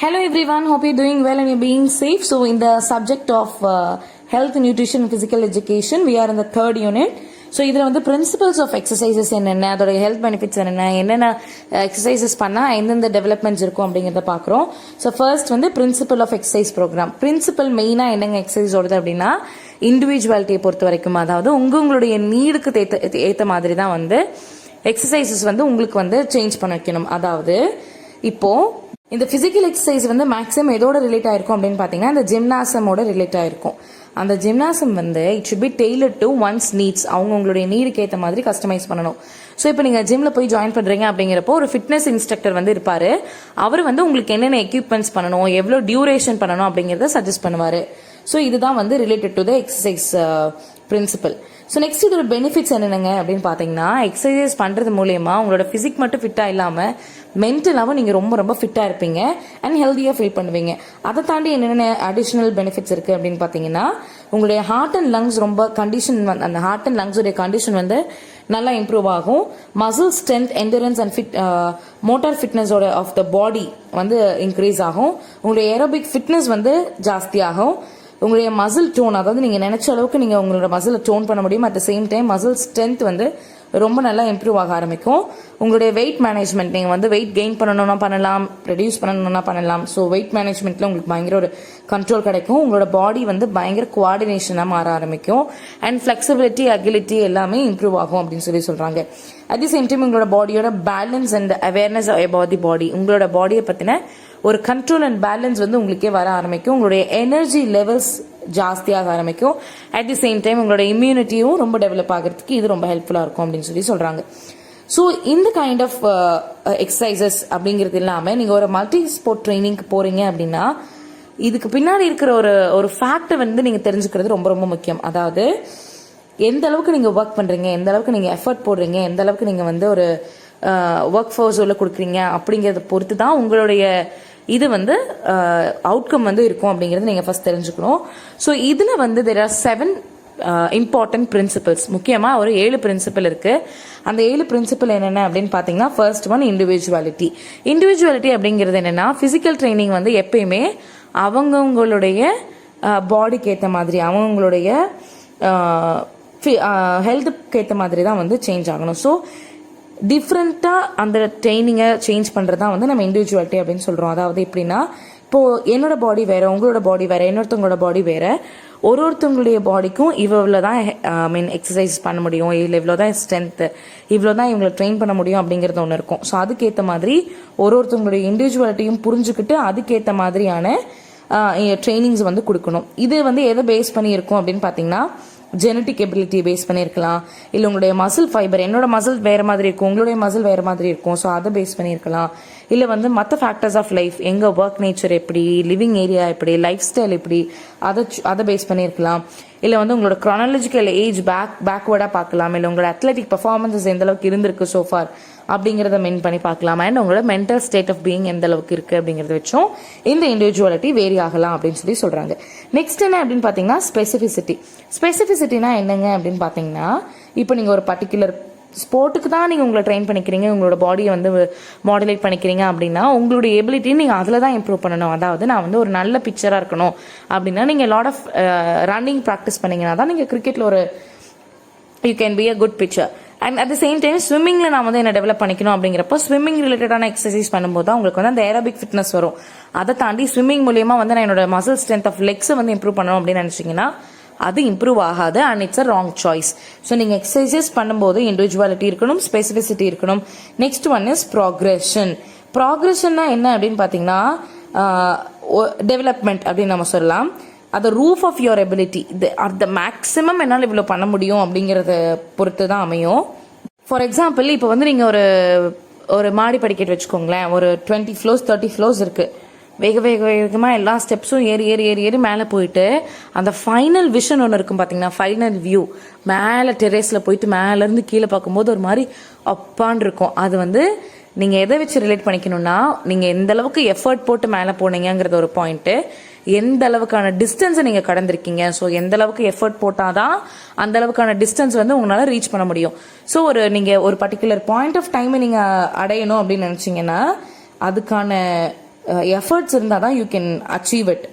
Hello everyone, hope you're doing well and you're being safe. So in the subject of health, nutrition and physical education, we are in the third unit. So இதில் வந்து principles of exercises என்னென்ன, அதோட health benefits என்னென்ன exercises பண்ணால் எந்தெந்த developments இருக்கும் அப்படிங்கிறத பார்க்குறோம். ஸோ ஃபர்ஸ்ட் வந்து principle of exercise program. Principle மெயினாக என்னங்க எக்ஸசைஸ் ஓடுது அப்படின்னா இண்டிவிஜுவாலிட்டியை பொறுத்த வரைக்கும், அதாவது உங்களுடைய நீடுக்கு ஏற்ற மாதிரி தான் வந்து எக்ஸசைசஸ் வந்து உங்களுக்கு வந்து சேஞ்ச் பண்ண வைக்கணும். அதாவது இப்போ இந்த பிசிக்கல் எக்ஸசைஸ் வந்து மேக்ஸிமம் எதோட ரிலேட் ஆயிருக்கும் அப்படின்னு பார்த்தீங்கன்னா இந்த ஜிம்னாசமோட ரிலேட் ஆயிருக்கும். அந்த ஜிம்னாசம் வந்து it should be tailored to once needs. அவங்களுடைய நீடுக்கு ஏற்ற மாதிரி கஸ்டமைஸ் பண்ணணும். ஸோ இப்போ நீங்கள் ஜிம்ல போய் ஜாயின் பண்ணுறீங்க அப்படிங்கிறப்போ ஒரு ஃபிட்னஸ் இன்ஸ்ட்ரக்டர் வந்து இருப்பாரு. அவர் வந்து உங்களுக்கு என்னென்ன எக்யூப்மெண்ட்ஸ் பண்ணணும், எவ்வளோ டியூரேஷன் பண்ணணும் அப்படிங்கிறத சஜஸ்ட் பண்ணுவார். ஸோ இதுதான் வந்து related to the exercise principle. So next இதோட பெனிஃபிட்ஸ் என்னென்னங்க அப்படின்னு பார்த்தீங்கன்னா, எக்ஸசைஸ் பண்ணுறது மூலயமா உங்களோட ஃபிசிக் மட்டும் ஃபிட்டாக இல்லாமல் மென்டலாகவும் நீங்கள் ரொம்ப ரொம்ப ஃபிட்டாக இருப்பீங்க அண்ட் ஹெல்த்தியாக ஃபீல் பண்ணுவீங்க. அதை தாண்டி என்னென்ன அடிஷ்னல் பெனிஃபிட்ஸ் இருக்குது அப்படின்னு பார்த்தீங்கன்னா, உங்களுடைய ஹார்ட் அண்ட் லங்ஸ் ரொம்ப கண்டிஷன், அந்த ஹார்ட் அண்ட் லங்ஸுடைய கண்டிஷன் வந்து நல்லா இம்ப்ரூவ் ஆகும். Muscle strength, endurance and motor ஃபிட்னஸோட ஆஃப் த பாடி வந்து இன்க்ரீஸ் ஆகும். உங்களுடைய ஏரோபிக் ஃபிட்னஸ் வந்து ஜாஸ்தி ஆகும். உங்களுடைய மசில் டோன், அதாவது நீங்கள் நினைச்ச அளவுக்கு நீங்கள் உங்களோட மசிலை டோன் பண்ண முடியும். At the same time muscle strength வந்து ரொம்ப நல்லா இம்ப்ரூவ் ஆக ஆரம்பிக்கும். உங்களுடைய வெயிட் மேனேஜ்மெண்ட், நீங்கள் வந்து வெயிட் கெயின் பண்ணணும்னா பண்ணலாம், ரெடியூஸ் பண்ணணும்னா பண்ணலாம். ஸோ வெயிட் மேனேஜ்மெண்ட்டில் உங்களுக்கு பயங்கர ஒரு கண்ட்ரோல் கிடைக்கும். உங்களோட பாடி வந்து பயங்கர கோஆர்டினேஷனாக மாற ஆரம்பிக்கும். அண்ட் ஃப்ளெக்சிபிலிட்டி, அகிலிட்டி எல்லாமே இம்ப்ரூவ் ஆகும் அப்படின்னு சொல்கிறாங்க. அட் தி சேம் டைம் உங்களோட பாடியோட balance and awareness about the body, உங்களோட பாடியை பற்றின ஒரு கண்ட்ரோல் அண்ட் பேலன்ஸ் வந்து உங்களுக்கே வர ஆரம்பிக்கும். உங்களுடைய எனர்ஜி லெவல்ஸ் ஜாஸ்தியாக ஆரம்பிக்கும். அட் தி சேம் டைம் உங்களோட இம்யூனிட்டியும் ரொம்ப டெவலப் ஆகிறதுக்கு இது ரொம்ப ஹெல்ப்ஃபுல்லாக இருக்கும் அப்படின்னு சொல்கிறாங்க. ஸோ இந்த கைண்ட் ஆஃப் எக்ஸசைசஸ் அப்படிங்கிறது இல்லாமல் நீங்கள் ஒரு மல்டி ஸ்போர்ட் ட்ரைனிங்க்கு போகிறீங்க அப்படின்னா இதுக்கு பின்னாடி இருக்கிற ஒரு ஃபேக்டை வந்து நீங்கள் தெரிஞ்சுக்கிறது ரொம்ப ரொம்ப முக்கியம். அதாவது எந்த அளவுக்கு நீங்கள் ஒர்க் பண்ணுறீங்க, எந்த அளவுக்கு நீங்கள் எஃபர்ட் போடுறீங்க, எந்த அளவுக்கு நீங்கள் வந்து ஒரு ஒர்க் ஃபோர்ஸ் உள்ள கொடுக்குறீங்க அப்படிங்கிறத பொறுத்து தான் உங்களுடைய இது வந்து அவுட்கம் வந்து இருக்கும் அப்படிங்கிறது நீங்கள் ஃபர்ஸ்ட் தெரிஞ்சுக்கணும். ஸோ இதில் வந்து there are 7 இம்பார்ட்டன்ட் பிரின்சிபல்ஸ். முக்கியமாக ஒரு 7 பிரின்சிபல் இருக்குது. அந்த 7 பிரின்சிபல் என்னென்ன அப்படின்னு பார்த்தீங்கன்னா, ஃபர்ஸ்ட் ஒன் இண்டிவிஜுவாலிட்டி. இண்டிவிஜுவாலிட்டி அப்படிங்கிறது என்னென்னா, ஃபிசிக்கல் ட்ரைனிங் வந்து எப்பயுமே அவங்கவுங்களுடைய பாடிக்கு ஏற்ற மாதிரி, அவங்களுடைய ஹெல்த்துக்கு ஏற்ற மாதிரி தான் வந்து சேஞ்ச் ஆகணும். ஸோ டிஃப்ரெண்ட்டாக அந்த ட்ரைனிங்கை சேஞ்ச் பண்ணுறது தான் வந்து நம்ம இண்டிவிஜுவாலிட்டி அப்படின்னு சொல்கிறோம். அதாவது எப்படின்னா, இப்போது என்னோட பாடி வேறு, உங்களோட பாடி வேறு, இன்னொருத்தவங்களோட பாடி வேறு. ஒருத்தவங்களுடைய பாடிக்கும் இவ்வளோ தான் எக்ஸசைஸ் பண்ண முடியும், இல்லை இவ்வளோ தான் ஸ்ட்ரென்த்து, இவ்வளோ தான் இவங்களை ட்ரெயின் பண்ண முடியும் அப்படிங்கிறது ஒன்று இருக்கும். ஸோ அதுக்கேற்ற மாதிரி ஒருத்தவங்களுடைய இண்டிவிஜுவாலிட்டியும் புரிஞ்சுக்கிட்டு அதுக்கேற்ற மாதிரியான ட்ரைனிங்ஸ் வந்து கொடுக்கணும். இது வந்து எதை பேஸ் பண்ணி இருக்கும் அப்படின்னு பார்த்தீங்கன்னா, ஜெனட்டிக் எபிலிட்டி பேஸ் பண்ணியிருக்கலாம், இல்லை உங்களுடைய மசில் ஃபைபர், என்னோட மசில் வேறு மாதிரி இருக்கும், உங்களுடைய மசில் வேறு மாதிரி இருக்கும், ஸோ அதை பேஸ் பண்ணியிருக்கலாம். இல்லை வந்து மற்ற ஃபேக்டர்ஸ் ஆஃப் லைஃப், எங்கள் ஒர்க் நேச்சர் எப்படி, லிவிங் ஏரியா எப்படி, லைஃப் ஸ்டைல் எப்படி, அதை பேஸ் பண்ணியிருக்கலாம். இல்லை வந்து உங்களோட க்ரானாலஜிக்கல் ஏஜ் பேக்வேர்டாக பார்க்கலாம். இல்லை உங்களோட அத்லெட்டிக் பர்ஃபார்மன்ஸஸ் எந்த அளவுக்கு இருந்திருக்கு சோஃபார் அப்படிங்கிறத மெயின் பண்ணி பார்க்கலாம். அண்ட் உங்களோட மென்டல் ஸ்டேட் ஆஃப் பீயிங் எந்த அளவுக்கு இருக்குது அப்படிங்கிறத வச்சும் இந்த இண்டிவிஜுவாலிட்டி வேரி ஆகலாம் அப்படின்னு சொல்கிறாங்க. நெக்ஸ்ட் என்ன அப்படின்னு பார்த்தீங்கன்னா, ஸ்பெசிஃபிசிட்டி. ஸ்பெசிஃபிசிட்டினா என்னங்க அப்படின்னு பார்த்தீங்கன்னா, இப்போ நீங்கள் ஒரு பர்டிகுலர் ஸ்போர்ட்டுக்கு தான் நீங்கள் உங்களை ட்ரெயின் பண்ணிக்கிறீங்க, உங்களோட பாடியை வந்து மாடுலேட் பண்ணிக்கிறீங்க அப்படின்னா உங்களுடைய எபிலிட்டி நீங்கள் அதில் தான் இம்ப்ரூவ் பண்ணணும். அதாவது நான் வந்து ஒரு நல்ல பிக்சராக இருக்கணும் அப்படின்னா நீங்கள் லாட் ஆஃப் ரன்னிங் ப்ராக்டிஸ் பண்ணிங்கன்னா தான் நீங்கள் கிரிக்கெட்டில் ஒரு you can be a good picture. And at the same time ஸ்விம்மிங்கில் நான் வந்து என்ன டெவலப் பண்ணிக்கணும் அப்படிங்கிறப்போ ஸ்விம்மிங் ரிலேட்டடான எக்ஸசைஸ் பண்ணும்போது தான் உங்களுக்கு வந்து அந்த ஏரோபிக் ஃபிட்னஸ் வரும். அதை தாண்டி ஸ்விம்மிங் மூலியமாக வந்து நான் என்னோட மசில் ஸ்ட்ரென்த் ஆஃப் லெக்ஸை வந்து இம்ப்ரூவ் பண்ணணும் அப்படின்னு நினச்சிங்கன்னா அது இம்ப்ரூவ் ஆகாது and it's a wrong choice. So நீங்கள் எக்ஸசைசஸ் பண்ணும்போது இண்டிவிஜுவாலிட்டி இருக்கணும், ஸ்பெசிஃபிசிட்டி இருக்கணும். Next one is progression. ப்ராக்ரெஷன்னா என்ன அப்படின்னு பார்த்தீங்கன்னா, டெவலப்மெண்ட் அப்படின்னு நம்ம சொல்லலாம். அது ரூஃப் ஆஃப் யுவர் எபிலிட்டி, அந்த மேக்ஸிமம் என்னால் இவ்வளோ பண்ண முடியும் அப்படிங்கிறத பொறுத்து தான் அமையும். ஃபார் எக்ஸாம்பிள், இப்போ வந்து நீங்கள் ஒரு மாடி படிக்கட்டு வச்சுக்கோங்களேன், ஒரு 20 floors 30 floors இருக்குது. வேகமாக எல்லா ஸ்டெப்ஸும் ஏறி மேலே போயிட்டு அந்த ஃபைனல் விஷன் ஒன்று இருக்கும் பார்த்தீங்கன்னா, ஃபைனல் வியூ மேலே டெரேஸில் போயிட்டு மேலேருந்து கீழே பார்க்கும்போது ஒரு மாதிரி அப்பான் இருக்கும். அது வந்து நீங்கள் எதை வச்சு ரிலேட் பண்ணிக்கணும்னா, நீங்கள் எந்த அளவுக்கு எஃபர்ட் போட்டு மேலே போனீங்கிறது ஒரு பாயிண்ட்டு, எந்த அளவுக்கான டிஸ்டன்ஸை நீங்கள் கடந்திருக்கீங்க. ஸோ எந்த அளவுக்கு எஃபர்ட் போட்டால் தான் அந்த அளவுக்கான டிஸ்டன்ஸ் வந்து உங்களால் ரீச் பண்ண முடியும். ஸோ நீங்கள் ஒரு பர்டிகுலர் பாயிண்ட் ஆஃப் டைமை நீங்கள் அடையணும் அப்படின்னு நினச்சிங்கன்னா அதுக்கான எஃபர்ட்ஸ் இருந்தால் தான் you can achieve it.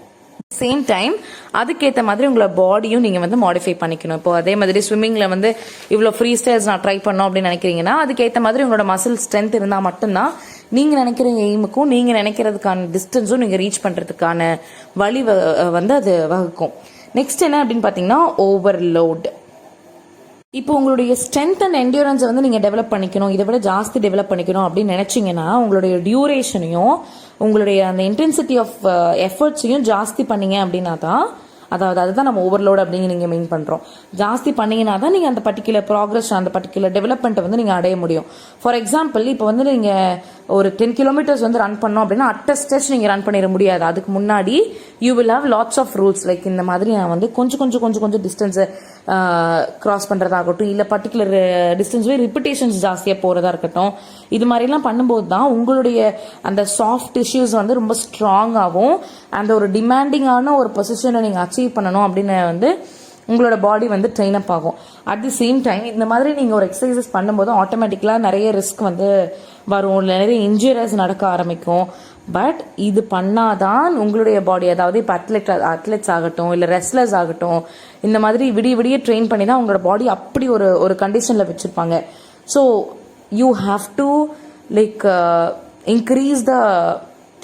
Same time அதுக்கேற்ற மாதிரி உங்களை பாடியும் நீங்கள் வந்து மாடிஃபை பண்ணிக்கணும். இப்போ அதே மாதிரி ஸ்விம்மிங்கில் வந்து இவ்வளோ ஃப்ரீ ஸ்டைல்ஸ் நான் ட்ரை பண்ணோம் அப்படின்னு நினைக்கிறீங்கன்னா அதுக்கேற்ற மாதிரி உங்களோட மசில் ஸ்ட்ரென்த் இருந்தால் மட்டும்தான் நீங்கள் நினைக்கிற எய்முக்கும் நீங்கள் நினைக்கிறதுக்கான டிஸ்டன்ஸும் நீங்கள் ரீச் பண்ணுறதுக்கான வழி வந்து அது வகுக்கும். நெக்ஸ்ட் என்ன அப்படின்னு பார்த்தீங்கன்னா ஓவர்லோட். இப்போ உங்களுடைய ஸ்ட்ரென்த் அண்ட் என்டியூரன்ஸை வந்து நீங்கள் டெவலப் பண்ணிக்கணும், இதை விட ஜாஸ்தி டெவலப் பண்ணிக்கணும் அப்படின்னு நினச்சிங்கன்னா உங்களுடைய டியூரேஷனையும் உங்களுடைய அந்த இன்டென்சிட்டி ஆஃப் எஃபர்ட்ஸையும் ஜாஸ்தி பண்ணீங்க அப்படின்னா தான், அதாவது அதுதான் நம்ம ஓவர்லோட் அப்படின்னு நீங்கள் மீன் பண்ணுறோம். ஜாஸ்தி பண்ணீங்கன்னா தான் நீங்கள் அந்த பர்டிகுலர் ப்ராக்ரஸ் அந்த பர்டிகுலர் டெவலப்மெண்ட்டை வந்து நீங்கள் அடைய முடியும். ஃபார் எக்ஸாம்பிள் இப்போ வந்து நீங்கள் ஒரு 10 கிலோமீட்டர்ஸ் வந்து ரன் பண்ணோம் அப்படின்னா அட் ஸ்டெச் நீங்கள் ரன் பண்ணிட முடியாது. அதுக்கு முன்னாடி you will have lots of rules. Like இந்த மாதிரி நான் வந்து கொஞ்சம் டிஸ்டன்ஸை கிராஸ் பண்ணுறதாகட்டும், இல்லை பர்டிகுலர் டிஸ்டன்ஸ்லேயே ரிப்பிட்டேஷன்ஸ் ஜாஸ்தியாக போகிறதா இருக்கட்டும், இது மாதிரிலாம் பண்ணும்போது தான் உங்களுடைய அந்த சாஃப்ட் டிஷ்யூஸ் வந்து ரொம்ப ஸ்ட்ராங்காகவும் அந்த ஒரு டிமாண்டிங்கான ஒரு பொசிஷனை நீங்கள் அச்சீவ் பண்ணணும் அப்படின்னு வந்து உங்களோட பாடி வந்து ட்ரெயின் அப் ஆகும். அட் தி சேம் டைம் இந்த மாதிரி நீங்கள் ஒரு எக்ஸசைசஸ் பண்ணும்போது ஆட்டோமேட்டிக்கலாக நிறைய ரிஸ்க் வந்து வரும், நிறைய இன்ஜுரிஸ் நடக்க ஆரம்பிக்கும். பட் இது பண்ணாதான் உங்களுடைய பாடி, அதாவது இப்போ அத்லெட்ஸ் ஆகட்டும் இல்லை ரெஸ்லர்ஸ் ஆகட்டும், இந்த மாதிரி விடிய ட்ரெயின் பண்ணி தான் உங்களோட பாடி அப்படி ஒரு கண்டிஷனில் வச்சுருப்பாங்க. So you have to like increase the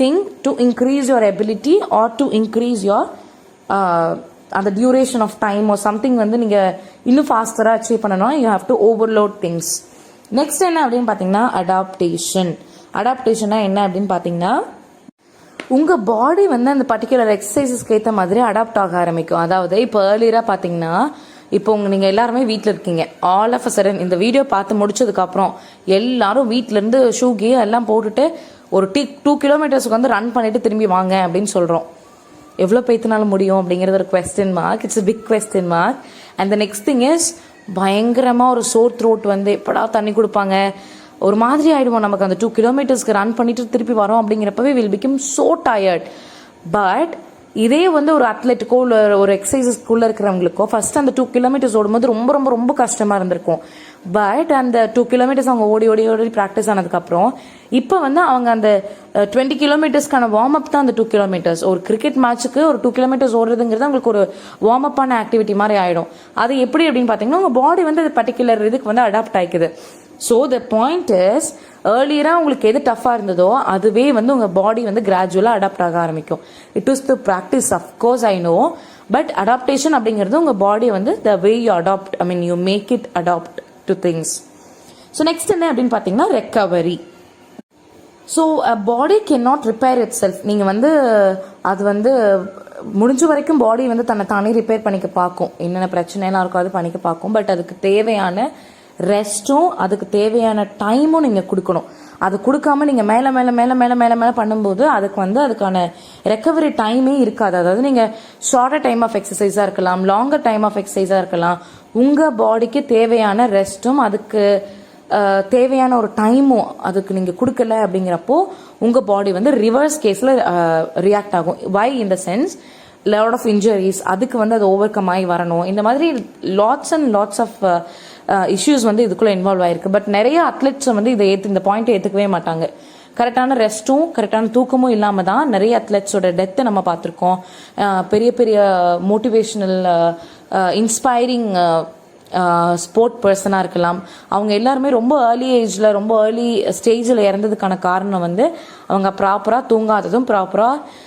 thing to increase your ability or to increase your அந்த duration of time or something வந்து நீங்கள் இன்னும் ஃபாஸ்டராக அச்சீவ் பண்ணணும். You have to overload things. Next என்ன அப்படின்னு பார்த்தீங்கன்னா அடாப்டேஷன். அடாப்டேஷனா என்ன அப்படின்னு பார்த்தீங்கன்னா உங்கள் பாடி வந்து அந்த பர்டிகுலர் எக்ஸசைசஸ்க்கு ஏற்ற மாதிரி அடாப்ட் ஆக ஆரம்பிக்கும். அதாவது இப்போ ஏர்லியராக பார்த்தீங்கன்னா இப்போ நீங்கள் எல்லாருமே வீட்டில் இருக்கீங்க. ஆல் ஆஃப் அ சடன் இந்த வீடியோ பார்த்து முடிச்சதுக்கப்புறம் எல்லாரும் வீட்டிலேருந்து ஷூ கீ எல்லாம் போட்டுட்டு ஒரு 2 கிலோமீட்டர்ஸ்க்கு வந்து ரன் பண்ணிட்டு திரும்பி வாங்க அப்படின்னு சொல்கிறோம். எவ்வளோ பேத்தினால முடியும் அப்படிங்கிறது ஒரு question mark. It's big question mark. And the next thing is பயங்கரமாக ஒரு சோர் த்ரோட் வந்து எப்படா தண்ணி கொடுப்பாங்க ஒரு மாதிரி ஆகிடுவோம். நமக்கு அந்த 2 கிலோமீட்டர்ஸ்க்கு ரன் பண்ணிட்டு திருப்பி வரோம் அப்படிங்கிறப்பவே will become so tired. But இதே வந்து ஒரு அத்லெட்டுக்கோ இல்லை ஒரு எக்ஸசைசஸ்க்குள்ளே இருக்கிறவங்களுக்கோ ஃபர்ஸ்ட் அந்த 2 கிலோமீட்டர்ஸ் ஓடும்போது ரொம்ப ரொம்ப ரொம்ப கஷ்டமாக இருந்திருக்கும். பட் அந்த 2 கிலோமீட்டர்ஸ் அவங்க ஓடி ப்ராக்டிஸ் ஆனதுக்கப்புறம் இப்போ வந்து அவங்க அந்த 20 கிலோமீட்டர்ஸ்க்கான வார்ம் அப் தான் அந்த 2 கிலோமீட்டர்ஸ். ஒரு கிரிக்கெட் மேட்ச்சுக்கு ஒரு 2 கிலோமீட்டர்ஸ் ஓடுறதுங்கிறது அவங்களுக்கு ஒரு வார்ம் அப்பான ஆக்டிவிட்டி மாதிரி ஆகிடும். அது எப்படி அப்படின்னு பார்த்தீங்கன்னா உங்கள் பாடி வந்து அது பர்டிகுலர் இதுக்கு வந்து அடாப்ட் ஆகிக்குது. ஸோ த பாயிண்ட் இஸ் ஏர்லியராக உங்களுக்கு எது டஃப்பாக இருந்ததோ அதுவே வந்து உங்கள் பாடி வந்து கிராஜுவலாக அடாப்ட் ஆக ஆரம்பிக்கும். It is the practice of course I know. But adaptation அப்படிங்கிறது உங்கள் பாடி வந்து the way you adapt, I mean you make it adapt to things. So next என்ன அப்படின்னு பார்த்தீங்கன்னா recovery. So body can not repair itself. நீங்கள் வந்து அது வந்து முடிஞ்ச வரைக்கும் பாடி வந்து தன்னை தானே ரிப்பேர் பண்ணிக்க பார்க்கும். என்னென்ன பிரச்சனைலாம் இருக்கோ அது பண்ணிக்க பார்க்கும். பட் அதுக்கு தேவையான ரெஸ்ட்டும் அதுக்கு தேவையான டைமும் நீங்கள் கொடுக்கணும். அது கொடுக்காம நீங்கள் மேலே பண்ணும்போது அதுக்கு வந்து அதுக்கான ரெக்கவரி டைமே இருக்காது. அதாவது நீங்கள் ஷார்ட்டர் டைம் ஆஃப் எக்ஸசைஸாக இருக்கலாம், லாங்கர் டைம் ஆஃப் எக்ஸசைஸாக இருக்கலாம். உங்கள் பாடிக்கு தேவையான ரெஸ்ட்டும் அதுக்கு தேவையான ஒரு டைமும் அதுக்கு நீங்கள் கொடுக்கல அப்படிங்கிறப்போ உங்கள் பாடி வந்து ரிவர்ஸ் கேஸில் ரியாக்ட் ஆகும். Why in the sense lot of injuries, அதுக்கு வந்து அது ஓவர் கம் ஆகி வரணும். இந்த மாதிரி lots and lots of issues வந்து இதுக்குள்ளே இன்வால்வ் ஆயிருக்கு. பட் நிறைய அத்லெட்ஸ் வந்து இந்த பாயிண்ட்டை ஏற்றுக்கவே மாட்டாங்க. கரெக்டான ரெஸ்ட்டும் கரெக்டான தூக்கமும் இல்லாமல் தான் நிறைய அத்லெட்ஸோட டெத்தை நம்ம பார்த்துருக்கோம். பெரிய பெரிய மோட்டிவேஷனல் இன்ஸ்பைரிங் ஸ்போர்ட் பர்சனாக இருக்கலாம், அவங்க எல்லாருமே ரொம்ப ஏர்லி ஏஜில் ரொம்ப ஏர்லி ஸ்டேஜில் இறந்ததுக்கான காரணம் வந்து அவங்க ப்ராப்பராக தூங்காததும் ப்ராப்பராக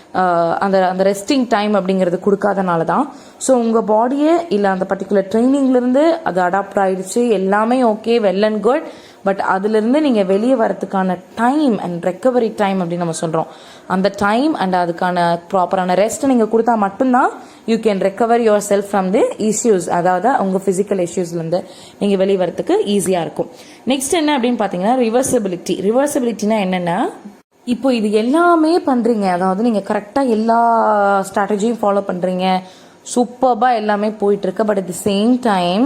அந்த ரெஸ்டிங் டைம் அப்படிங்கிறது கொடுக்காதனால தான். ஸோ உங்கள் பாடியே இல்லை அந்த பர்டிகுலர் ட்ரைனிங்லேருந்து அது அடாப்ட் ஆகிடுச்சு, எல்லாமே okay, well and good. But அதுலேருந்து நீங்கள் வெளியே வரதுக்கான டைம் அண்ட் ரெக்கவரி டைம் அப்படின்னு நம்ம சொல்கிறோம். அந்த டைம் அண்ட் அதுக்கான ப்ராப்பரான ரெஸ்ட் நீங்கள் கொடுத்தா மட்டும்தான் you can recover your self from the issues, அதாவது உங்கள் ஃபிசிக்கல் இஷ்யூஸ்லேருந்து நீங்கள் வெளியே வரதுக்கு ஈஸியாக இருக்கும். நெக்ஸ்ட் என்ன அப்படின்னு பார்த்தீங்கன்னா ரிவர்சபிலிட்டி. ரிவர்சபிலிட்டினா என்னென்னா, இப்போ இது எல்லாமே பண்ணுறீங்க, அதாவது நீங்கள் கரெக்டாக எல்லா ஸ்ட்ராட்டஜியும் ஃபாலோ பண்ணுறீங்க, சூப்பர்பாக எல்லாமே போயிட்டுருக்கு. But at the same time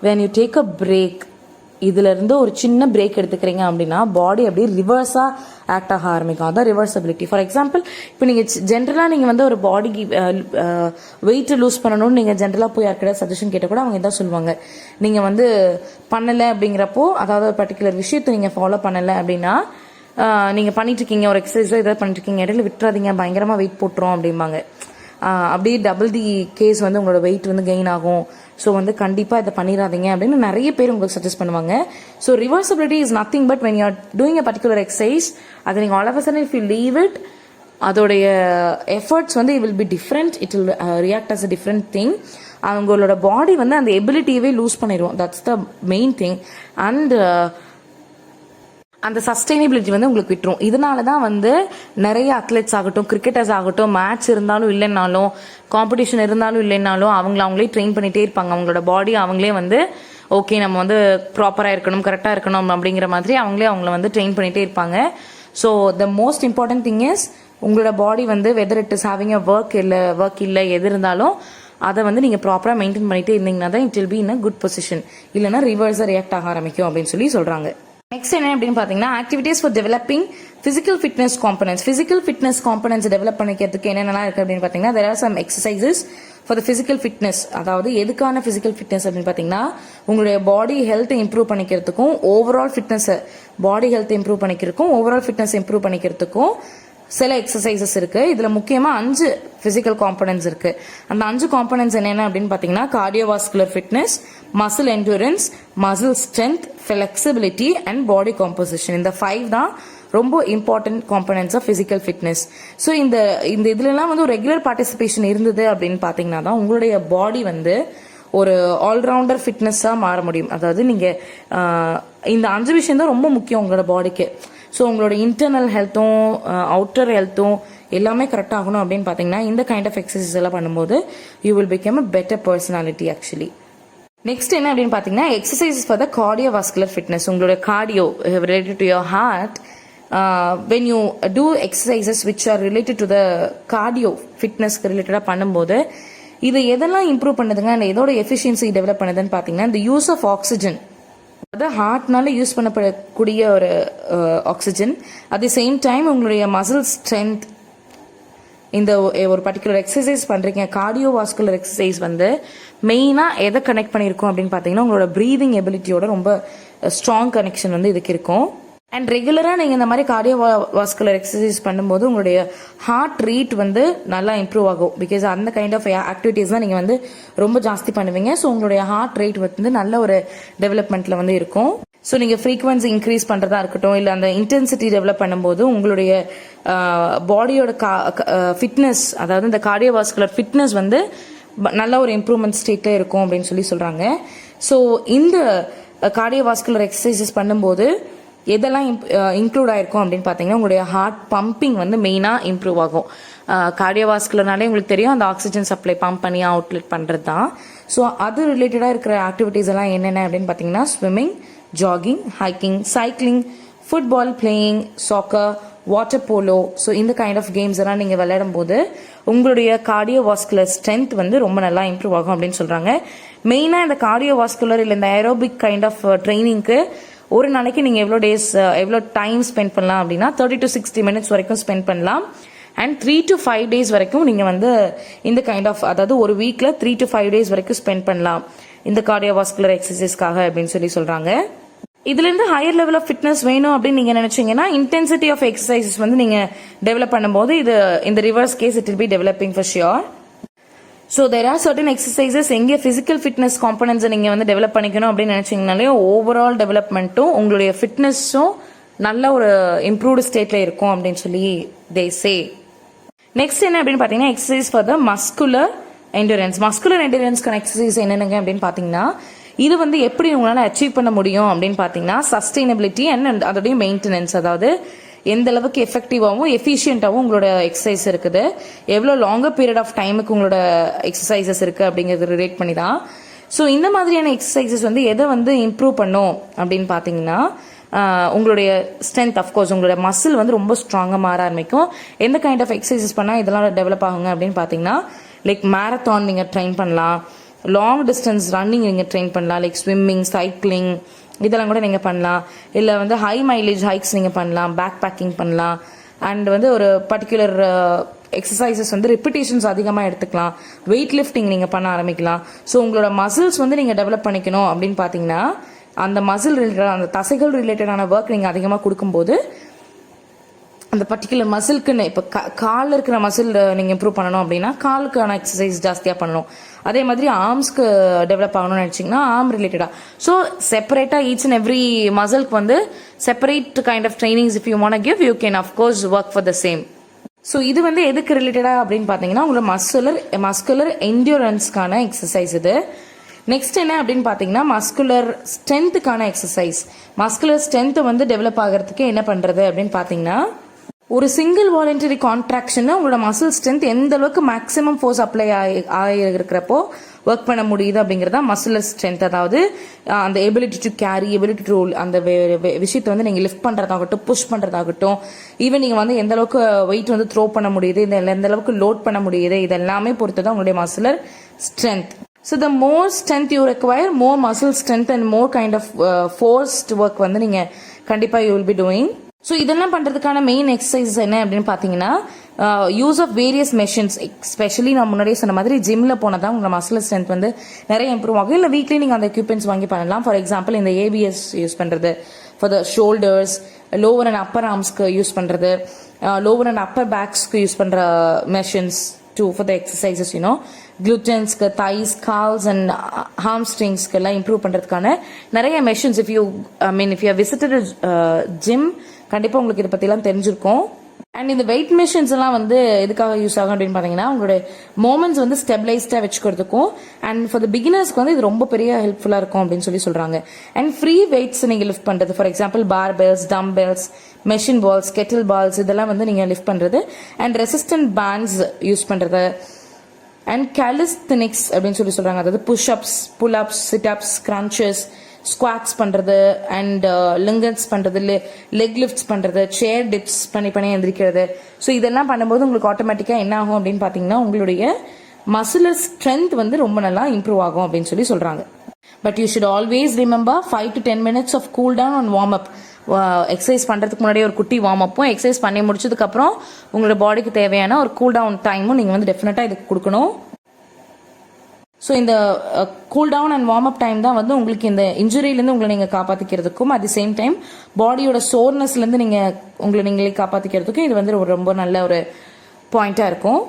when you take a break, இதுலேருந்து ஒரு சின்ன பிரேக் எடுத்துக்கிறீங்க அப்படின்னா பாடி அப்படியே ரிவர்ஸாக ஆக்ட் ஆக ஆரம்பிக்கும். அதான் ரிவர்சபிலிட்டி. ஃபார் எக்ஸாம்பிள், இப்போ நீங்கள் ஜென்ரலாக நீங்கள் வந்து ஒரு பாடிக்கு வெயிட் லூஸ் பண்ணணும்னு நீங்கள் ஜென்ரலாக போய் யாருக்கிட்ட சஜஷன் கேட்டால் கூட அவங்க தான் சொல்லுவாங்க, நீங்கள் வந்து பண்ணலை அப்படிங்கிறப்போ, அதாவது ஒரு பர்டிகுலர் விஷயத்தை நீங்கள் ஃபாலோ பண்ணலை அப்படின்னா நீங்கள் பண்ணிட்டுருக்கீங்க ஒரு எக்ஸசைஸோ ஏதாவது பண்ணிட்டுருக்கீங்க இடையில விட்டுறாதீங்க பயங்கரமாக வெயிட் போட்டுரும் அப்படிம்பாங்க. அப்படியே டபுள் தி கேஸ் வந்து உங்களோட வெயிட் வந்து கெயின் ஆகும். ஸோ வந்து கண்டிப்பாக இதை பண்ணிடாதீங்க அப்படின்னு நிறைய பேர் உங்களுக்கு சஜஸ்ட் பண்ணுவாங்க. So reversibility is nothing but when you are doing a particular exercise அதை நீங்கள் all of a sudden if you leave it அதோடைய எஃபர்ட்ஸ் வந்து it will be different. It will react as a different thing. அவங்களோட body வந்து அந்த எபிலிட்டியவே lose பண்ணிடுவோம். That's the main thing. And அந்த சஸ்டைனபிலிட்டி வந்து உங்களுக்கு விட்டுரும். இதனால தான் வந்து நிறைய அத்லெட்ஸ் ஆகட்டும் கிரிக்கெட்டர்ஸ் ஆகட்டும் மேட்ச் இருந்தாலும் இல்லைன்னாலும் காம்படிஷன் இருந்தாலும் இல்லைன்னாலும் அவங்களே ட்ரெயின் பண்ணிகிட்டே இருப்பாங்க. அவங்களோட பாடி அவங்களே வந்து ஓகே நம்ம வந்து ப்ராப்பராக இருக்கணும் கரெக்டாக இருக்கணும் அப்படிங்கிற மாதிரி அவங்கள வந்து ட்ரெயின் பண்ணிகிட்டே இருப்பாங்க. So the most important thing is உங்களோட பாடி வந்து whether it is having a work இல்லை எது இருந்தாலும் அதை வந்து நீங்கள் ப்ராப்பராக மெயின்டைன் பண்ணிகிட்டே இருந்தீங்கன்னா தான் it will be in a good position. இல்லைனா ரிவர்ஸாக ரியாக்ட் ஆக ஆரம்பிக்கும் அப்படின்னு சொல்லி சொல்கிறாங்க. நெக்ஸ்ட் என்ன அப்படின்னு பார்த்தீங்கன்னா activities for developing physical fitness components. Physical fitness components develop பண்ணிக்கிறதுக்கு என்னென்னலாம் இருக்குது அப்படின்னு பார்த்தீங்கன்னா there are some exercises for the physical fitness. அதாவது எதுக்கான ஃபிசிக்கல் ஃபிட்னஸ் அப்படின்னு பார்த்தீங்கன்னா உங்களுடைய பாடி ஹெல்த்தை இம்ப்ரூவ் பண்ணிக்கிறதுக்கும் overall fitness body health improve பண்ணிக்கிறதுக்கும் ஓவரால் ஃபிட்னஸ் இம்ப்ரூவ் பண்ணிக்கிறதுக்கும் சில எக்ஸசைசஸ் இருக்கு. இதுல முக்கியமா 5 பிசிக்கல் காம்பனன்ட்ஸ் இருக்கு. அந்த 5 காம்பனன்ட்ஸ் என்னென்ன அப்படின்னு பாத்தீங்கன்னா cardiovascular fitness, muscle endurance, muscle strength, flexibility and body composition. இந்த 5 தான் ரொம்ப important components of physical fitness. So இந்த இதுலலாம் வந்து ஒரு ரெகுலர் பார்ட்டிசிபேஷன் இருந்தது அப்படின்னு பாத்தீங்கன்னா தான் உங்களுடைய பாடி வந்து ஒரு ஆல்ரவுண்டர் ஃபிட்னஸாக மாற முடியும். அதாவது நீங்கள் இந்த 5 விஷயம் தான் ரொம்ப முக்கியம் உங்களோட பாடிக்கு. ஸோ உங்களோட இன்டர்னல் ஹெல்த்தும் அவுட்டர் ஹெல்த்தும் எல்லாமே கரெக்டாக ஆகணும் அப்படின்னு பார்த்தீங்கன்னா இந்த கைண்ட் ஆஃப் எக்ஸசைஸ் எல்லாம் பண்ணும்போது you will become a better personality actually. Next என்ன அப்படின்னு பார்த்தீங்கன்னா exercise for the cardiovascular fitness. உங்களோட cardio related to your heart when you do exercises which are related to the cardio ஃபிட்னஸ்க்கு ரிலேட்டடாக பண்ணும்போது இது எதெல்லாம் இம்ப்ரூவ் பண்ணுதுங்க அந்த எதோட எஃபிஷியன்சி டெவலப் பண்ணுதுன்னு பார்த்தீங்கன்னா இந்த யூஸ் ஆஃப் ஆக்சிஜன். அதாவது ஹார்ட்னால யூஸ் பண்ணப்படக்கூடிய ஒரு oxygen. At the same time உங்களுடைய மசில் ஸ்ட்ரென்த். இந்த ஒரு பர்டிகுலர் எக்ஸசைஸ் பண்ணுறீங்க கார்டியோவாஸ்குலர் எக்ஸசைஸ் வந்து மெயினாக எதை கனெக்ட் பண்ணியிருக்கோம் அப்படின்னு பார்த்தீங்கன்னா உங்களோட ப்ரீதிங் எபிலிட்டியோட ரொம்ப ஸ்ட்ராங் கனெக்ஷன் வந்து இதுக்கு இருக்கும். அண்ட் ரெகுலராக நீங்கள் இந்த மாதிரி கார்டியோவாஸ்குலர் எக்ஸசைஸ் பண்ணும்போது உங்களுடைய ஹார்ட் ரேட் வந்து நல்லா இம்ப்ரூவ் ஆகும். பிகாஸ் அந்த கைண்ட் ஆஃப் ஆக்டிவிட்டீஸ் தான் நீங்கள் வந்து ரொம்ப ஜாஸ்தி பண்ணுவீங்க. ஸோ உங்களுடைய ஹார்ட் ரேட் வந்து நல்ல ஒரு டெவலப்மெண்ட்டில் வந்து இருக்கும். ஸோ நீங்கள் ஃப்ரீக்வன்சி இன்க்ரீஸ் பண்ணுறதா இருக்கட்டும் இல்லை அந்த இன்டென்சிட்டி டெவலப் பண்ணும்போது உங்களுடைய பாடியோட ஃபிட்னஸ் அதாவது இந்த கார்டியோவாஸ்குலர் ஃபிட்னஸ் வந்து நல்ல ஒரு இம்ப்ரூவ்மெண்ட் ஸ்டேட்டில் இருக்கும் அப்படின்னு சொல்லி சொல்கிறாங்க. ஸோ இந்த கார்டியோவாஸ்குலர் எக்ஸசைசஸ் பண்ணும்போது எதெல்லாம் இன்க்ளூட் ஆயிருக்கும் அப்படின்னு பார்த்தீங்கன்னா உங்களுடைய ஹார்ட் பம்பிங் வந்து மெயினாக இம்ப்ரூவ் ஆகும். கார்டியோவாஸ்குலர்னாலே உங்களுக்கு தெரியும் அந்த ஆக்சிஜன் சப்ளை பம்ப் பண்ணி அவுட்லெட் பண்ணுறது தான். ஸோ அது ரிலேட்டடாக இருக்கிற ஆக்டிவிட்டீஸ் எல்லாம் என்னென்ன அப்படின்னு பார்த்தீங்கன்னா swimming, jogging, hiking, cycling, football playing, soccer, water polo. So இந்த கைண்ட் ஆஃப் கேம்ஸ் எல்லாம் நீங்கள் விளையாடும் போது உங்களுடைய கார்டியோவாஸ்குலர் ஸ்ட்ரென்த் வந்து ரொம்ப நல்லா இம்ப்ரூவ் ஆகும் அப்படின்னு சொல்கிறாங்க. மெயினாக இந்த கார்டியோவாஸ்குலர் இல்லை இந்த ஏரோபிக் கைண்ட் ஆஃப் ட்ரைனிங்க்கு ஒரு நாளைக்கு நீங்கள் எவ்வளோ டைம் ஸ்பெண்ட் பண்ணலாம் அப்படின்னா 30 to 60 minutes வரைக்கும் ஸ்பெண்ட் பண்ணலாம். அண்ட் 3 to 5 days வரைக்கும் நீங்கள் வந்து இந்த கைண்ட் ஆஃப் அதாவது ஒரு வீக்கில் 3 to 5 days வரைக்கும் ஸ்பெண்ட் பண்ணலாம் இந்த கார்டியோவாஸ்குலர் எக்ஸசைஸ்க்காக அப்படின்னு சொல்லி சொல்கிறாங்க. இதுலேருந்து ஹையர் லெவல் ஆஃப் ஃபிட்னஸ் வேணும் அப்படின்னு நீங்கள் நினச்சிங்கன்னா இன்டென்சிட்டி ஆஃப் எக்ஸசைசஸ் வந்து நீங்கள் டெவலப் பண்ணும்போது இது இந்த reverse case it will be developing for sure. So there are certain exercises எங்கே ஃபிசிக்கல் ஃபிட்னஸ் காம்பனன்ஸை நீங்கள் வந்து டெவலப் பண்ணிக்கணும் அப்படின்னு நினச்சிங்கனாலே ஓவரால் டெவலப்மெண்ட்டும் உங்களுடைய ஃபிட்னஸும் நல்ல ஒரு இம்ப்ரூவ்டு ஸ்டேட்டில் இருக்கும் அப்படின்னு சொல்லி தே சே. நெக்ஸ்ட் என்ன அப்படின்னு பார்த்தீங்கன்னா exercise for the muscular endurance. Muscular என்டூரன்ஸ்க்கான எக்ஸசைஸ் என்னென்னங்க அப்படின்னு பார்த்தீங்கன்னா இது வந்து எப்படி உங்களால் அச்சீவ் பண்ண முடியும் அப்படின்னு பார்த்தீங்கன்னா சஸ்டைனபிலிட்டி அண்ட் அதோடைய மெயின்டெனன்ஸ். அதாவது எந்த அளவுக்கு எஃபெக்டிவாகவும் எஃபிஷியண்டாகவும் உங்களோட எக்ஸசைஸ் இருக்குது, எவ்வளோ லாங்கர் பீரியட் ஆஃப் டைமுக்கு உங்களோட எக்ஸசைசஸ் இருக்குது அப்படிங்கிறது ரிலேட் பண்ணி தான். ஸோ இந்த மாதிரியான எக்ஸசைசஸ் வந்து எதை வந்து இம்ப்ரூவ் பண்ணும் அப்படின்னு பார்த்தீங்கன்னா உங்களுடைய ஸ்ட்ரென்த் அஃப்கோர்ஸ் உங்களோட மசில் வந்து ரொம்ப ஸ்ட்ராங்காக மாற ஆரம்பிக்கும். எந்த கைண்ட் ஆஃப் எக்ஸசைசஸ் பண்ணால் இதெல்லாம் டெவலப் ஆகுங்க அப்படின்னு பார்த்தீங்கன்னா லைக் மேரத்தான் நீங்கள் ட்ரெயின் பண்ணலாம், லாங் டிஸ்டன்ஸ் ரன்னிங் நீங்கள் ட்ரெயின் பண்ணலாம், லைக் ஸ்விம்மிங், சைக்கிளிங் இதெல்லாம் கூட நீங்கள் பண்ணலாம். இல்லை வந்து ஹை மைலேஜ் ஹைக்ஸ் நீங்கள் பண்ணலாம், பேக் பேக்கிங் பண்ணலாம். அண்ட் வந்து ஒரு பர்டிகுலர் எக்ஸசைசஸ் வந்து ரிப்பிட்டேஷன்ஸ் அதிகமாக எடுத்துக்கலாம். வெயிட் லிஃப்டிங் நீங்கள் பண்ண ஆரம்பிக்கலாம். ஸோ உங்களோட மசில்ஸ் வந்து நீங்கள் டெவலப் பண்ணிக்கணும் அப்படின்னு பார்த்தீங்கன்னா அந்த மசில் ரிலேட்டட் அந்த தசைகள் ரிலேட்டடான ஒர்க் நீங்கள் அதிகமாக கொடுக்கும்போது அந்த பர்டிகுலர் மசிலுக்குன்னு இப்போ காலில் இருக்கிற மசில் நீங்கள் இம்ப்ரூவ் பண்ணணும் அப்படின்னா காலுக்கான எக்ஸசைஸ் ஜாஸ்தியாக பண்ணணும். அதே மாதிரி ஆர்ம்ஸ்க்கு டெவலப் ஆகணும்னு நினச்சிங்கன்னா ஆர்ம் ரிலேட்டடாக. ஸோ செப்பரேட்டாக ஈச் அண்ட் எவ்ரி மசிலுக்கு வந்து separate kind of trainings if you want give you can of course work for the same. So இது வந்து எதுக்கு ரிலேட்டடாக அப்படின்னு பார்த்தீங்கன்னா உங்களோட மஸ்குலர் என்டியூரன்ஸ்க்கான எக்ஸசைஸ் இது. நெக்ஸ்ட் என்ன அப்படின்னு பார்த்தீங்கன்னா மஸ்குலர் ஸ்ட்ரென்த்துக்கான எக்ஸசைஸ். மஸ்குலர் ஸ்ட்ரென்த்தை வந்து டெவலப் ஆகிறதுக்கு என்ன பண்ணுறது அப்படின்னு பார்த்தீங்கன்னா ஒரு சிங்கிள் வாலண்டரி கான்ட்ராக்ஷன் உங்களோட மசில் ஸ்ட்ரென்த் எந்த அளவுக்கு மேக்ஸிமம் ஃபோர்ஸ் அப்ளை ஆகிருக்கிறப்போ ஒர்க் பண்ண முடியுது அப்படிங்கிறதா மசிலர் ஸ்ட்ரென்த். அதாவது அந்த ability to carry, ability to அந்த விஷயத்தை வந்து நீங்கள் லிஃப்ட் பண்ணுறதாகட்டும், புஷ் பண்ணுறதாகட்டும், ஈவன் நீங்கள் வந்து எந்த அளவுக்கு வெயிட் வந்து த்ரோ பண்ண முடியுது, எந்த அளவுக்கு லோட் பண்ண முடியுது, இதெல்லாமே பொறுத்து தான் உங்களுடைய மசிலர் strength. So the more strength you require, more muscle strength and more kind of forced work வந்து நீங்க கண்டிப்பா you will be doing. So இதெல்லாம் பண்ணுறதுக்கான மெயின் எக்ஸசைஸ் என்ன அப்படின்னு பார்த்தீங்கன்னா use of various machines. Especially நான் முன்னாடியே சொன்ன மாதிரி ஜிம்மில் போனால் தான் உங்கள் மசில் ஸ்ட்ரென்த் வந்து நிறைய இம்ப்ரூவ் ஆகும். இல்லை வீக்லி நீங்கள் அந்த எக்யூப்மெண்ட்ஸ் வாங்கி பண்ணலாம். ஃபார் எக்ஸாம்பிள் இந்த ஏபிஎஸ் யூஸ் பண்ணுறது for the shoulders, lower and upper ஆர்ம்ஸ்க்கு யூஸ் பண்ணுறது, லோவர் அண்ட் அப்பர் பேக்ஸ்க்கு யூஸ் பண்ணுற machines for the exercises, you know, glutes, thighs, calves and hamstrings எல்லாம் இம்ப்ரூவ் பண்றதுக்கான நிறைய machines. if you have visited a gym கண்டிப்பா உங்களுக்கு இதை பத்தி எல்லாம் தெரிஞ்சிருக்கும். அண்ட் இந்த வெயிட் மெஷின்ஸ் எல்லாம் வந்து எதுக்காக யூஸ் ஆகும் அப்படின்னு பாத்தீங்கன்னா உங்களோட மூமெண்ட்ஸ் வந்து ஸ்டெபிளைஸ்டா வச்சுக்கிறதுக்கும் அண்ட் ஃபார் த பிகினர்ஸ்க்கு வந்து இது ரொம்ப பெரிய ஹெல்ப்ஃபுல்லா இருக்கும் அப்படின்னு சொல்றாங்க. அண்ட் ஃப்ரீ வெயிட்ஸ் நீங்க லிஃப்ட் பண்றது, for example barbells, dumbbells, machine balls, kettle balls, இதெல்லாம் வந்து நீங்க லிஃப்ட் பண்றது. அண்ட் ரெசிஸ்டன்ட் பேண்ட்ஸ் யூஸ் பண்றது. அண்ட் கேலிஸ்தெனிக்ஸ் அப்படின்னு சொல்றாங்க. அதாவது push ups, pull ups, sit ups, crunches, squats பண்றது அண்ட் லிங்கன்ஸ் பண்றது, லெக் லிஃப்ட்ஸ் பண்றது, சேர் டிப்ஸ் பண்ணி எந்திரிக்கிறது. ஸோ இதெல்லாம் பண்ணும்போது உங்களுக்கு ஆட்டோமேட்டிக்கா என்ன ஆகும் அப்படின்னு பாத்தீங்கன்னா உங்களுடைய மசிலர் ஸ்ட்ரென்த் வந்து ரொம்ப நல்லா இம்ப்ரூவ் ஆகும் அப்படின்னு சொல்றாங்க. But you should always remember 5 to 10 minutes of cool down and warm up. Exercise பண்றதுக்கு முன்னாடியே ஒரு குட்டி வார்ம் அப்பும், எக்ஸசைஸ் பண்ணி முடிச்சதுக்கு அப்புறம் உங்களோட பாடிக்கு தேவையான ஒரு கூல் டவுன் டைமும் நீங்க வந்து டெஃபினட்டா இதுக்கு கொடுக்கணும். ஸோ இந்த cool down and warm up time தான் வந்து உங்களுக்கு இந்த இன்ஜுரியிலேருந்து உங்களை நீங்கள் காப்பாற்றிக்கிறதுக்கும், அட் தி சேம் டைம் பாடியோட சோர்னஸ்லேருந்து உங்களை நீங்களே காப்பாற்றிக்கிறதுக்கும் இது வந்து ஒரு ரொம்ப நல்ல ஒரு பாயிண்டாக இருக்கும்.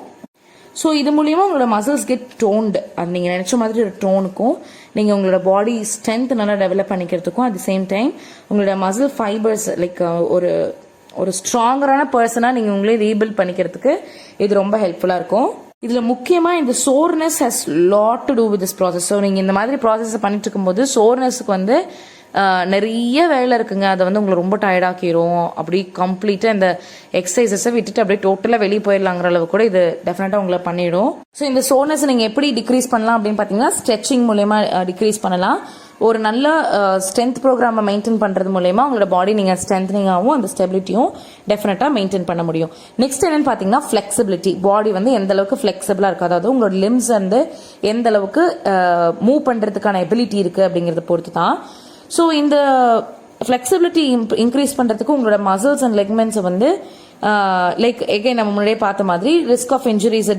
ஸோ இது மூலியமாக உங்களோட மசில்ஸ் கெட் டோன்டு. அது நீங்கள் நினச்ச மாதிரி ஒரு டோனுக்கும் நீங்கள் உங்களோட பாடி ஸ்ட்ரென்த் நல்லா டெவலப் பண்ணிக்கிறதுக்கும், அட் தி சேம் டைம் உங்களோட மசில் ஃபைபர்ஸ் லைக் ஒரு ஸ்ட்ராங்கரான பர்சனாக நீங்கள் உங்களே ரீபில்ட் பண்ணிக்கிறதுக்கு இது ரொம்ப ஹெல்ப்ஃபுல்லாக இருக்கும். இதுல முக்கியமா இந்த soreness has lot to do with this process. So நீங்க இந்த மாதிரி ப்ராசஸ் பண்ணிட்டு இருக்கும்போது சோர்னஸ்க்கு வந்து நிறைய வேலை இருக்குங்க. அதை வந்து உங்களை ரொம்ப டயர்டாக்கிரும். அப்படி கம்ப்ளீட்டா இந்த எக்ஸசைசஸை விட்டுட்டு அப்படியே டோட்டலா வெளியே போயிடலாங்கிற அளவு கூட இது டெஃபினட்டா உங்களை பண்ணிடும். ஸோ இந்த சோர்னஸ் நீங்க எப்படி டிக்ரீஸ் பண்ணலாம் அப்படின்னு பாத்தீங்கன்னா ஸ்ட்ரெச்சிங் மூலயமா டிக்ரீஸ் பண்ணலாம். ஒரு நல்ல ஸ்ட்ரென்த் ப்ரோக்ராமை மெயின்டைன் பண்றது மூலயமா உங்களோட பாடி நீங்க ஸ்ட்ரென்த்னிங்காகவும் அந்த ஸ்டெபிலிட்டியும் டெஃபினட்டா மெயின்டைன் பண்ண முடியும். நெக்ஸ்ட் என்னன்னு பாத்தீங்கன்னா ஃபிளெக்சிபிலிட்டி. பாடி வந்து எந்த அளவுக்கு ஃபிளெக்சிபிளா இருக்கு, அதாவது உங்களோட லிம்ஸ் வந்து எந்த அளவுக்கு மூவ் பண்றதுக்கான எபிலிட்டி இருக்கு அப்படிங்கறத பொறுத்து தான். ஸோ இந்த ஃபிளெக்சிபிலிட்டி இன்க்ரீஸ் பண்றதுக்கு உங்களோட மசில்ஸ் அண்ட் லெக்மெண்ட்ஸை வந்து லைக் எகைன் நம்ம முன்னாடியே பார்த்த மாதிரி ரிஸ்க் ஆஃப் இன்ஜுரிஸை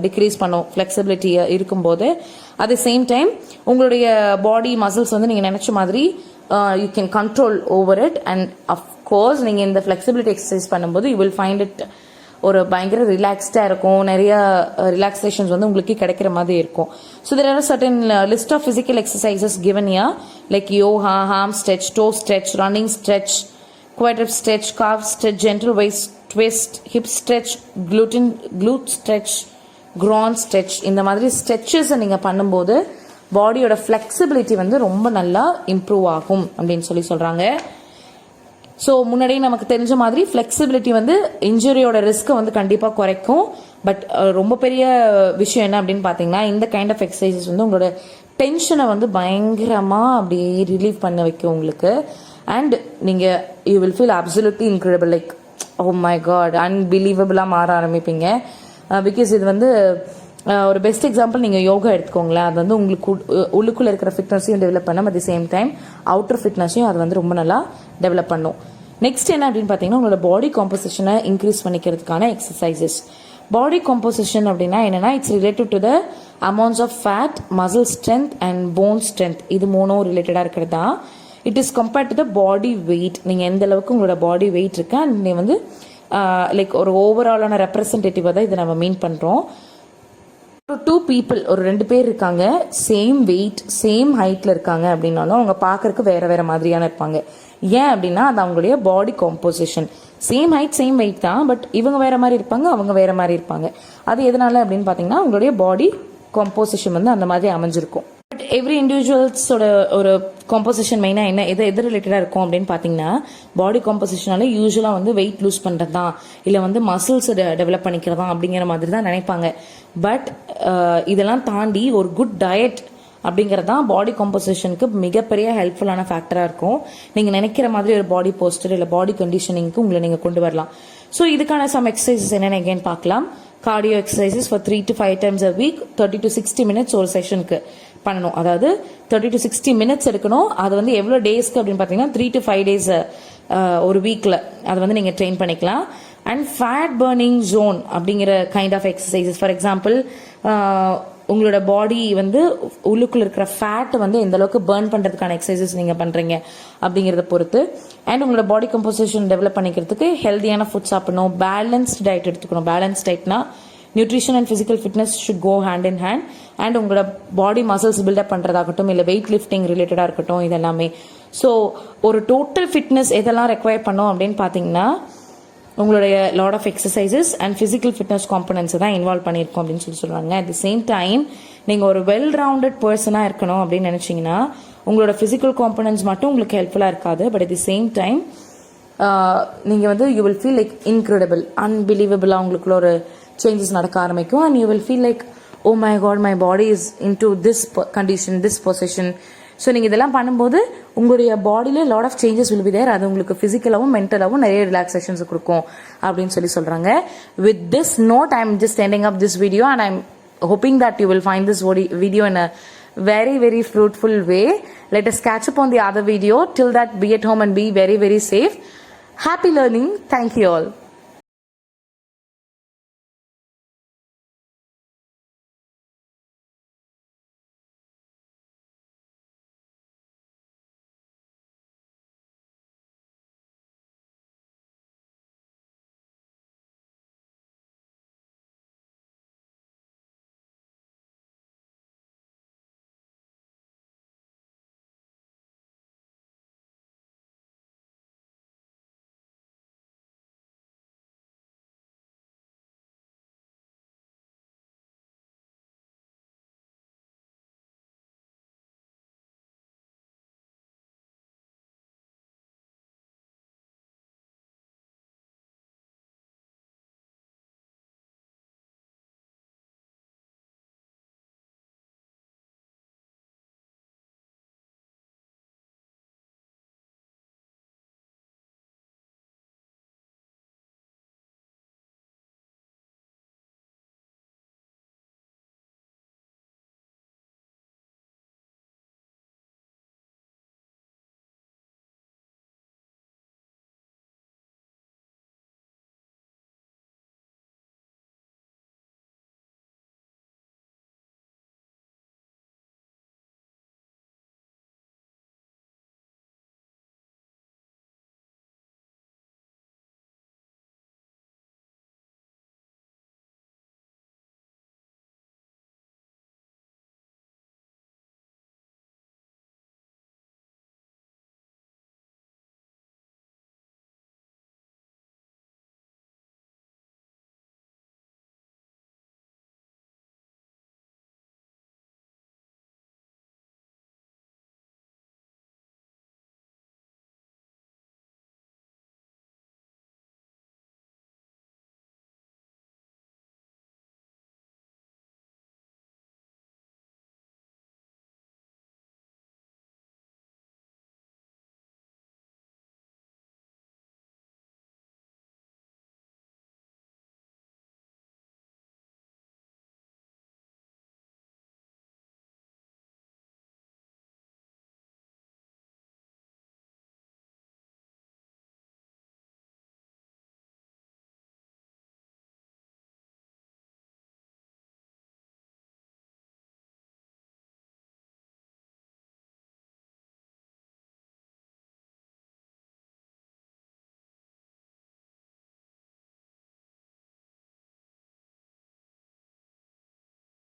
டிக்ரீஸ் பண்ணும் ஃபிளெக்சிபிலிட்டி இருக்கும்போது. அட் தி சேம் டைம் உங்களுடைய பாடி மசில்ஸ் வந்து நீங்க நினைச்ச மாதிரி you can control over it. And of course நீங்க இந்த ஃபிளெக்சிபிலிட்டி எக்ஸசைஸ் பண்ணும்போது யூ வில் ஃபைண்ட் இட் ஒரு பயங்கர ரிலாக்ஸ்டா இருக்கும். நிறைய ரிலாக்ஸேஷன்ஸ் வந்து உங்களுக்கு கிடைக்கிற மாதிரி இருக்கும். So there are certain list of physical exercises given here like yoga, arm stretch, toe stretch, running stretch, quadrip stretch, calf stretch, gentle waist twist, hip stretch, glute stretch, groin stretch. இந்த மாதிரி stretches நீங்க பண்ணும்போது பாடியோட flexibility வந்து ரொம்ப நல்லா improve ஆகும் அப்படின்னு சொல்றாங்க. ஸோ முன்னாடியே நமக்கு தெரிஞ்ச மாதிரி ஃபிளெக்சிபிலிட்டி வந்து இன்ஜுரியோட ரிஸ்க்கை வந்து கண்டிப்பாக குறைக்கும். பட் ரொம்ப பெரிய விஷயம் என்ன அப்படின்னு பார்த்தீங்கன்னா இந்த கைண்ட் ஆஃப் எக்ஸசைசஸ் வந்து உங்களோட டென்ஷனை வந்து பயங்கரமாக அப்படியே ரிலீவ் பண்ண வைக்கும் உங்களுக்கு. அண்ட் நீங்கள் you will feel absolutely incredible, like oh my God அன்பிலீவபிளாக மாற ஆரம்பிப்பீங்க. பிகாஸ் இது வந்து ஒரு பெஸ்ட் எக்ஸாம்பிள் நீங்கள் யோகா எடுத்துக்கோங்களேன். அது வந்து உங்களுக்கு உள்ளுக்குள்ள இருக்கிற ஃபிட்னஸையும் டெவலப் பண்ணும், at the same time outer ஃபிட்னஸையும் அது வந்து ரொம்ப நல்லா டெவலப் பண்ணும். நெக்ஸ்ட் என்ன அப்படின்னு பார்த்தீங்கன்னா உங்களோட பாடி காம்போசிஷனை இன்க்ரீஸ் பண்ணிக்கிறதுக்கான எக்ஸசைசஸ். பாடி காம்போசிஷன் அப்படின்னா என்னன்னா it's related to the amounts of fat, muscle strength and bone strength. இது மூணும் ரிலேட்டடாக இருக்கிறது தான். It is compared to the body weight. நீங்கள் எந்த அளவுக்கு உங்களோட பாடி வெயிட் இருக்கு அண்ட் நீங்கள் வந்து லைக் ஒரு ஓவராலான ரெப்ரசன்டேட்டிவாக தான் இதை நம்ம மீன் பண்ணுறோம். ஒரு 2 people, ஒரு 2 பேர் இருக்காங்க, சேம் வெயிட் சேம் ஹைட்டில் இருக்காங்க அப்படின்னாலும் அவங்க பார்க்கறதுக்கு வேற வேற மாதிரியான இருப்பாங்க. ஏன் அப்படின்னா அது அவங்களுடைய body composition. Same height same weight தான், பட் இவங்க வேற மாதிரி இருப்பாங்க, அவங்க வேற மாதிரி இருப்பாங்க. அது எதனால அப்படின்னு பார்த்தீங்கன்னா அவங்களுடைய பாடி காம்போசிஷன் வந்து அந்த மாதிரி அமைஞ்சிருக்கும். பட் எவ்ரி இண்டிவிஜுவல்ஸோட ஒரு காம்போசிஷன் மெயினாக எது ரிலேட்டடாக இருக்கும் அப்படின்னு பார்த்தீங்கன்னா பாடி காம்போசிஷனால யூஸ்வலாக வந்து வெயிட் லூஸ் பண்ணுறது தான், இல்லை வந்து மசில்ஸ் டெவலப் பண்ணிக்கிறதா அப்படிங்கிற மாதிரி தான் நினைப்பாங்க. பட் இதெல்லாம் தாண்டி ஒரு குட் டயட் அப்படிங்கிறது தான் பாடி காம்போசிஷனுக்கு மிகப்பெரிய ஹெல்ப்ஃபுல்லான ஃபேக்டராக இருக்கும். நீங்கள் நினைக்கிற மாதிரி ஒரு பாடி போஸ்டர் இல்லை பாடி கண்டிஷனிங்க்கு உங்களை நீங்கள் கொண்டு வரலாம். ஸோ இதுக்கான சம் எக்ஸசைசஸ் என்னென்ன எகேன்னு பார்க்கலாம். Cardio exercises for 3 to 5 times a week, 30 to 60 minutes ஒரு செஷனுக்கு பண்ணணும். அதாவது 30 to 60 minutes எடுக்கணும். அது வந்து எவ்வளோ டேஸ்க்கு அப்படின்னு பார்த்தீங்கன்னா 3 to 5 days ஒரு வீக்கில் அதை வந்து நீங்கள் ட்ரெயின் பண்ணிக்கலாம். அண்ட் ஃபேட் பர்னிங் ஜோன் அப்படிங்கிற kind of exercises. For example உங்களோட பாடி வந்து உள்ளுக்குள்ள இருக்கிற ஃபேட் வந்து எந்த அளவுக்கு பர்ன் பண்ணுறதுக்கான எக்ஸசைசஸ் நீங்கள் பண்ணுறீங்க அப்படிங்கிறத பொறுத்து. அண்ட் உங்களோட பாடி கம்போசிஷன் டெவலப் பண்ணிக்கிறதுக்கு ஹெல்தியான ஃபுட் சாப்பிடணும், பேலன்ஸ்ட் டயட் எடுத்துக்கணும். பேலன்ஸ் டயட்னா nutrition and physical fitness should go hand in hand. And உங்களோட பாடி மசில்ஸ் பில்டப் பண்ணுறதாகட்டும் இல்லை வெயிட் லிஃப்டிங் ரிலேட்டடாக இருக்கட்டும், இதெல்லாமே. ஸோ ஒரு டோட்டல் ஃபிட்னஸ் எதெல்லாம் ரெக்வயர் பண்ணோம் அப்படின்னு பார்த்தீங்கன்னா உங்களுடைய lot of exercises and physical fitness காம்பனன்ஸை தான் இன்வால்வ் பண்ணியிருக்கோம் அப்படின்னு சொல்லுவாங்க. அட் தி சேம் டைம் நீங்கள் ஒரு வெல் ரவுண்டட் பர்சனாக இருக்கணும் அப்படின்னு நினச்சிங்கன்னா உங்களோட ஃபிசிக்கல் காம்பனன்ஸ் மட்டும் உங்களுக்கு ஹெல்ப்ஃபுல்லாக இருக்காது. But at the same time நீங்கள் வந்து you will feel like incredible, அன்பிலீவபிளாக உங்களுக்குள்ள ஒரு சேஞ்சஸ் நடக்க ஆரம்பிக்கும். And you will feel like oh my God, my body is in to this condition, this position. So நீங்கள் இதெல்லாம் பண்ணும்போது உங்களுடைய பாடியில் lot of changes will be there. அது உங்களுக்கு ஃபிசிக்கலாகவும் மென்டலாகவும் நிறைய ரிலாக்ஸேஷன்ஸ் கொடுக்கும் அப்படின்னு சொல்கிறாங்க. With this note I am just ending up this video and I am hoping that you will find this video in a very, very fruitful way. Let us catch up on the other video. Till that, be at home and be very, very safe. Happy learning. Thank you all.